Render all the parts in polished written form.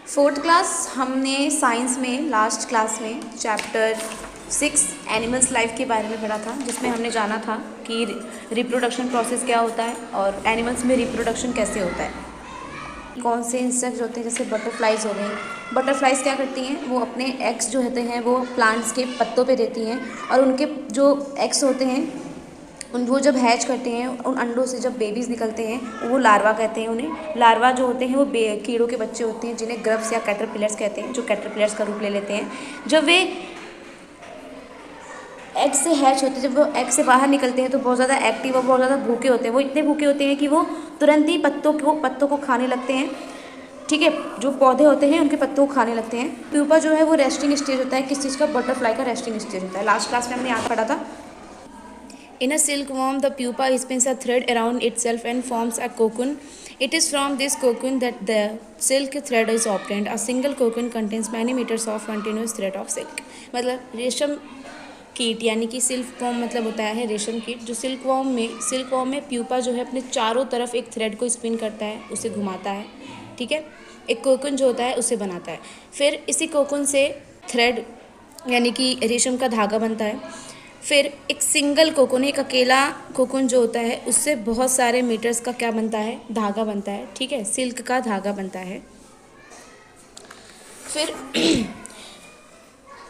Fourth class हमने science में last class में चैप्टर 6 एनिमल्स लाइफ के बारे में पढ़ा था, जिसमें हमने जाना था कि रिप्रोडक्शन प्रोसेस क्या होता है और एनिमल्स में रिप्रोडक्शन कैसे होता है। कौन से इंसेक्ट्स होते हैं, जैसे बटरफ्लाइज हो गए। बटरफ्लाइज क्या करती हैं, वो अपने एग्स जो होते हैं वो प्लांट्स के पत्तों पे देती हैं और उनके जो एग्स होते हैं वो जब हैच करते हैं, उन अंडों से जब बेबीज़ निकलते हैं वो लार्वा कहते हैं उन्हें। लार्वा जो होते हैं वो कीड़ों के बच्चे होते हैं, जिन्हें ग्रब्स या कैटरपिलर्स कहते हैं, जो कैटरपिलर्स का रूप ले लेते हैं। जब वे एग से हैच होते हैं, जब वो एग से बाहर निकलते हैं तो बहुत ज़्यादा एक्टिव और बहुत ज़्यादा भूखे होते हैं। वो इतने भूखे होते हैं कि वो तुरंत ही पत्तों को खाने लगते हैं। ठीक है, जो पौधे होते हैं उनके पत्तों को खाने लगते हैं। प्यूपा जो है वो रेस्टिंग स्टेज होता है। किस चीज़ का? बटरफ्लाई का रेस्टिंग स्टेज होता है। लास्ट क्लास में हमने यहाँ पढ़ा था। In a silkworm, the pupa spins a thread around itself and forms a cocoon. It is from this cocoon that the silk thread is obtained. A single cocoon contains many meters of continuous thread of silk. मतलब रेशम कीट यानी कि silkworm मतलब होता है रेशम कीट। जो सिल्कवॉर्म में प्यूपा जो है अपने चारों तरफ एक थ्रेड को स्पिन करता है, उसे घुमाता है। ठीक है, एक कोकुन जो होता है उसे बनाता है। फिर इसी कोकुन से थ्रेड यानी कि रेशम का धागा बनता है। फिर एक सिंगल कोकुन, एक अकेला कोकुन जो होता है उससे बहुत सारे मीटर्स का क्या बनता है? धागा बनता है। ठीक है, सिल्क का धागा बनता है। फिर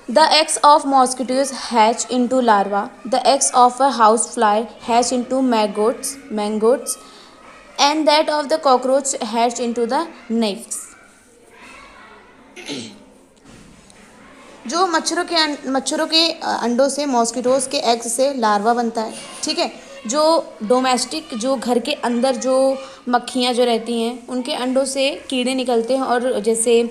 the eggs of mosquitoes hatch into larva. The eggs of a house fly hatch into maggots and that of the cockroach hatch into the nymphs. जो मच्छरों के अंडों से, मॉस्किटोज के एग्स से लार्वा बनता है। ठीक है, जो डोमेस्टिक, जो घर के अंदर जो मक्खियाँ जो रहती हैं उनके अंडों से कीड़े निकलते हैं। और जैसे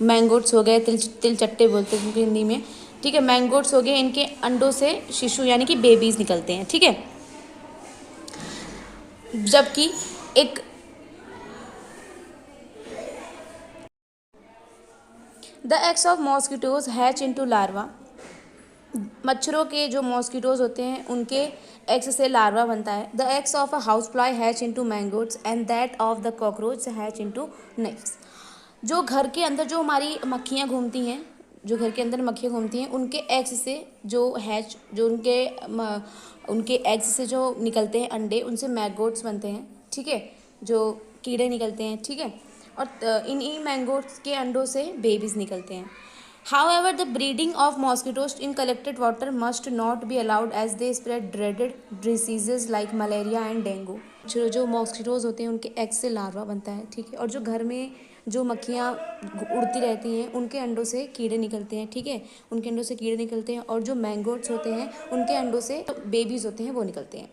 मैंगोट्स हो गए, तिलचट्टे बोलते हैं उनकी हिंदी में। ठीक है, मैंगोट्स हो गए, इनके अंडों से शिशु यानी कि बेबीज़ निकलते हैं। ठीक है, जबकि एक the eggs of mosquitoes hatch into larva. मच्छरों के जो मॉस्किटोज होते हैं उनके एग्स से लार्वा बनता है। The eggs of a house fly hatch into maggots and that of the cockroach hatch into nymphs. जो घर के अंदर जो हमारी मक्खियाँ घूमती हैं, जो घर के अंदर मक्खियाँ घूमती हैं, उनके एग्स से जो हैच, जो उनके एग्स से जो निकलते हैं अंडे, उनसे मैंगोट्स बनते हैं। ठीक है, जो कीड़े निकलते हैं। ठीक है, और इन मैंगोट्स के अंडों से बेबीज़ निकलते हैं। However, the breeding of mosquitoes in collected water must not be allowed as they spread dreaded diseases like malaria and dengue. जो मॉस्किटोज़ होते हैं उनके एग से लार्वा बनता है। ठीक है, और जो घर में जो मक्खियाँ उड़ती रहती हैं उनके अंडों से कीड़े निकलते हैं। ठीक है, उनके अंडों से कीड़े निकलते हैं, और जो मैंगोट्स होते हैं उनके अंडों से बेबीज़ होते हैं वो निकलते हैं।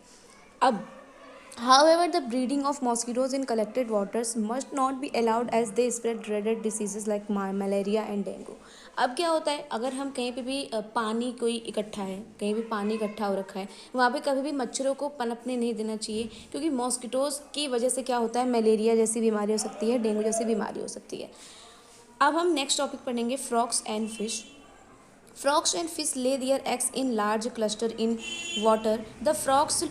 अब However, the breeding of mosquitoes in collected waters must not be allowed as they spread dreaded diseases like malaria and dengue. अब क्या होता है, अगर हम कहीं पे भी पानी कोई इकट्ठा है, कहीं भी पानी इकट्ठा हो रखा है, वहाँ पे कभी भी मच्छरों को पनपने नहीं देना चाहिए, क्योंकि मॉस्किटोज़ की वजह से क्या होता है, मलेरिया जैसी बीमारी हो सकती है, डेंगू जैसी बीमारी हो सकती है। अब हम नेक्स्ट टॉपिक पढ़ेंगे, frogs and fish. Frogs and fish lay their eggs in large cluster in water. The frogs'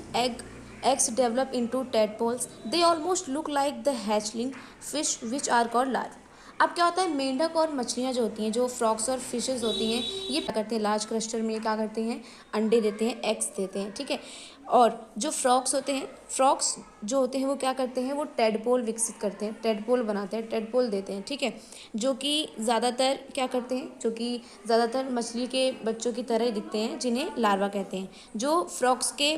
eggs develop into tadpoles. They almost look like the hatchling fish which are called larvae. अब क्या होता है, मेंढक और मछलियाँ जो होती हैं, जो फ्रॉग्स और फिशेस होती हैं, ये क्या करते हैं, लार्ज क्लस्टर में क्या करते हैं, अंडे देते हैं, एग्स देते हैं। ठीक है, और जो फ्रॉग्स जो होते हैं वो क्या करते हैं, वो टेडपोल विकसित करते हैं, टेडपोल बनाते हैं, टेडपोल देते हैं। ठीक है, जो कि ज़्यादातर क्या करते हैं, जो कि ज़्यादातर मछली के बच्चों की तरह ही दिखते हैं, जिन्हें लार्वा कहते हैं। जो फ्रॉग्स के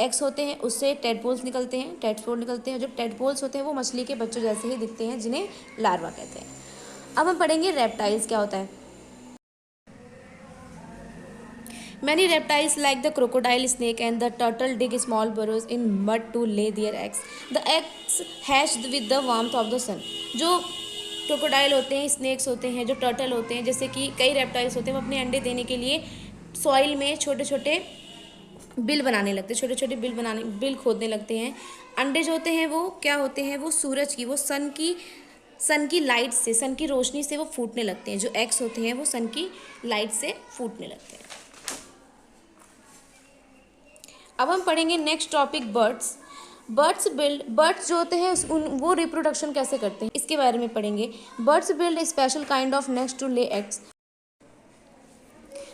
एग्स होते हैं उससे टेडपोल्स निकलते हैं। जो टेडपोल्स होते हैं वो मछली के बच्चों जैसे ही दिखते हैं, जिन्हें लार्वा कहते हैं। अब हम पढ़ेंगे रेप्टाइल्स क्या होता है। Many reptiles like the crocodile, snake and the turtle dig small burrows in mud to lay their eggs. The eggs hatched with the warmth of the sun. जो क्रोकोडाइल होते हैं, स्नेक्स होते हैं, जो टर्टल होते हैं, जैसे कि कई रेप्टाइल्स होते हैं, वो अपने अंडे देने के लिए सॉइल में छोटे छोटे बिल बनाने लगते हैं, छोटे छोटे बिल खोदने लगते हैं। अंडे जो होते हैं वो क्या होते हैं, वो सूरज की, वो सन की लाइट से, सन की रोशनी से वो फूटने लगते हैं। जो एग्स होते हैं वो सन की लाइट से फूटने लगते हैं। अब हम पढ़ेंगे नेक्स्ट टॉपिक, बर्ड्स। बर्ड्स जो होते हैं वो रिप्रोडक्शन कैसे करते हैं इसके बारे में पढ़ेंगे। Birds build special kind of nest to lay eggs.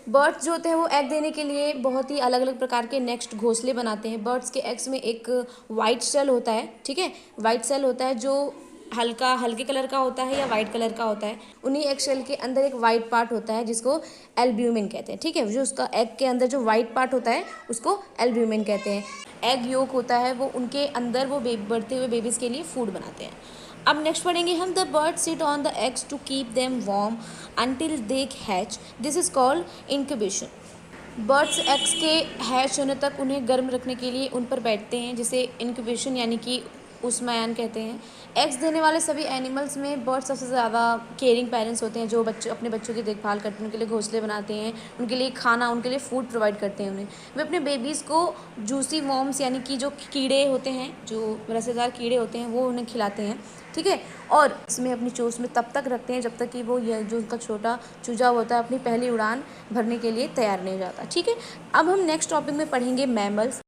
Birds जो होते हैं वो एग देने के लिए बहुत ही अलग अलग प्रकार के नेक्स्ट घोंसले बनाते हैं। बर्ड्स के एग्स में एक वाइट सेल होता है, ठीक है, वाइट सेल होता है जो हल्के कलर का होता है या वाइट कलर का होता है। उन्हीं एग शेल के अंदर एक वाइट पार्ट होता है जिसको एल्ब्यूमिन कहते हैं, ठीक है। जो उसका एग के अंदर जो वाइट पार्ट होता है उसको एल्ब्यूमिन कहते हैं। एग योक होता है वो उनके अंदर वो बढ़ते हुए बेबीज़ के लिए फूड बनाते हैं। अब नेक्स्ट पढ़ेंगे हम, the bird sit on the eggs to keep them warm until they hatch, this is called incubation. Birds eggs के हैच होने तक उन्हें गर्म रखने के लिए उन पर बैठते हैं, जिसे इंक्यूबेशन यानी कि उष्मायन कहते हैं। एग्स देने वाले सभी एनिमल्स में बर्ड्स सबसे ज़्यादा केयरिंग पेरेंट्स होते हैं, जो अपने बच्चों की देखभाल करते हैं, उनके लिए घोंसले बनाते हैं, उनके लिए खाना, उनके लिए फूड प्रोवाइड करते हैं उन्हें। वे अपने बेबीज़ को जूसी वॉर्म्स यानी कि जो कीड़े होते हैं, जो रसेदार कीड़े होते हैं, वो उन्हें खिलाते हैं, ठीक है। और इसमें अपनी चोंच में तब तक रखते हैं जब तक कि वो ये जो उनका छोटा चूजा होता है अपनी पहली उड़ान भरने के लिए तैयार नहीं हो जाता, ठीक है। अब हम नेक्स्ट टॉपिक में पढ़ेंगे मैमल्स।